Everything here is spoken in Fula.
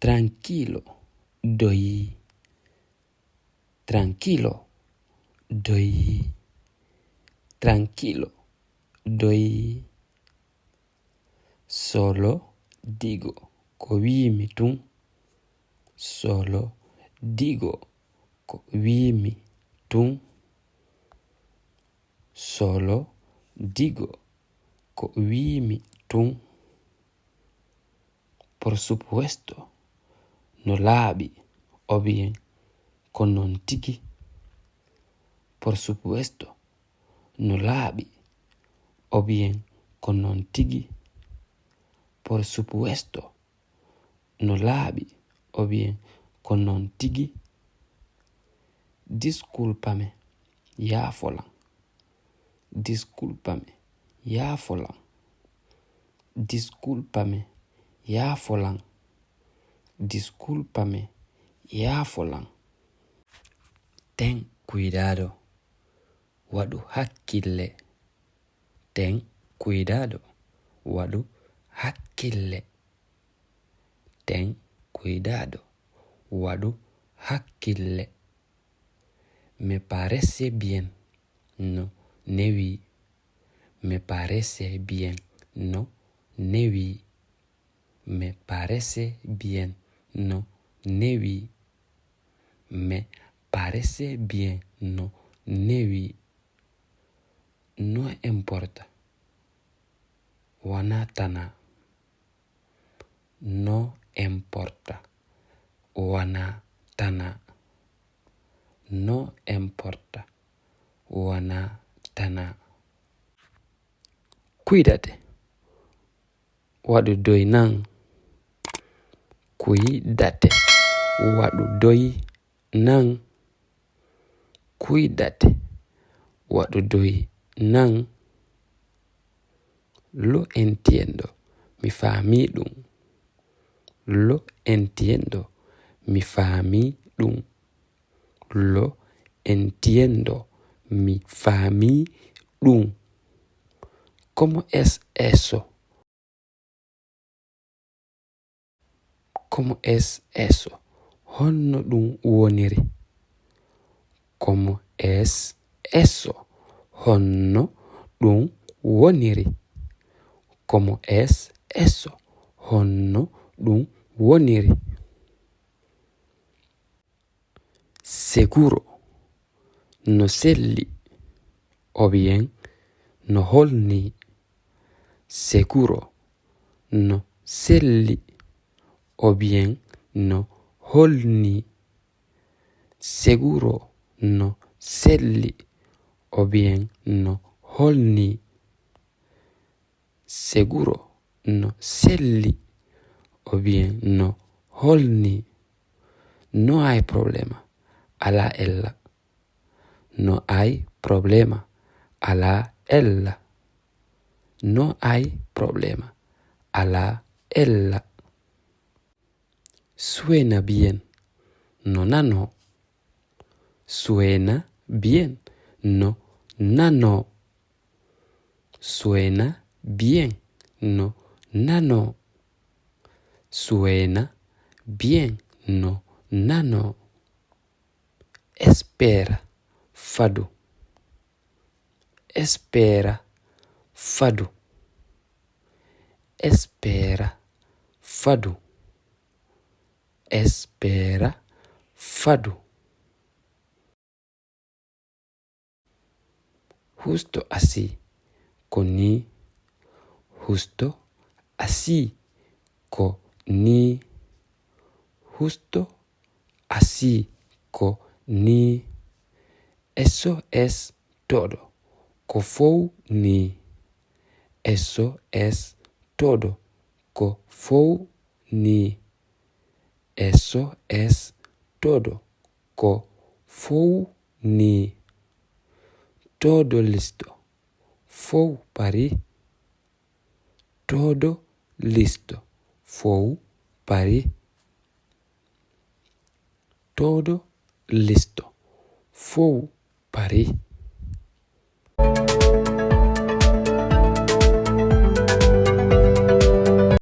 Tranquilo, doyi. Tranquilo, doyi. Tranquilo, doyi. Solo digo ko wiimi tun. Solo digo ko wiimi tun. Solo digo ko wiimi tun. Por supuesto, no laaɓi o bien ko non tigi. Por supuesto, no laaɓi o bien ko non tigi. Por supuesto, no laaɓi o bien ko non tigi. Discúlpame, yaafolan. Discúlpame, yaafolan. Discúlpame, yaafolan. Discúlpame, yaafolan. Ten cuidado, waɗu hakkille. Ten cuidado, waɗu hakkille. Ten cuidado, waɗu hakkille. Me parece bien, no newi. Me parece bien, no newi. Me parece bien, no newi. Me parece bien, no newi. No importa. Wanatana. No importa. Wanatana. No importa. Wanatana. Cuídate. Waɗu doy nan. Cuídate. Waɗu doy nan. Cuídate. Waɗu doy nan. Lo entiendo. Mi fahmi ɗum. Lo entiendo. Mi fahmi ɗum. Lo entiendo. Mi fahmi ɗum. ¿Cómo es eso? ¿Cómo es eso? Honno ɗum woniri. ¿Cómo es eso? Honno ɗum woniri. ¿Cómo es eso? Honno ɗum woniri. Seguro no selli o bien no holni. Seguro no selli o bien no holni. Seguro no selli o bien no holni. Seguro no selli o bien no holni. No hay problema. Ala ella. No hay problema. Ala ella. No hay problema. Ala ella. Suena bien. No nano. Suena bien. No nano. Suena bien. No nano. Suena bien. No nano. Espera. Fadu. Espera. Fadu. Espera. Fadu. Espera. Fadu. Justo así. Koni. Justo así. Koni. Justo así. Koni. Eso es todo. Kofou ni. Eso es todo. Kofou ni. Eso es todo. Kofou ni. Todo listo. Fou pari. Todo listo. Fou pari. Todo listo. Fou pari.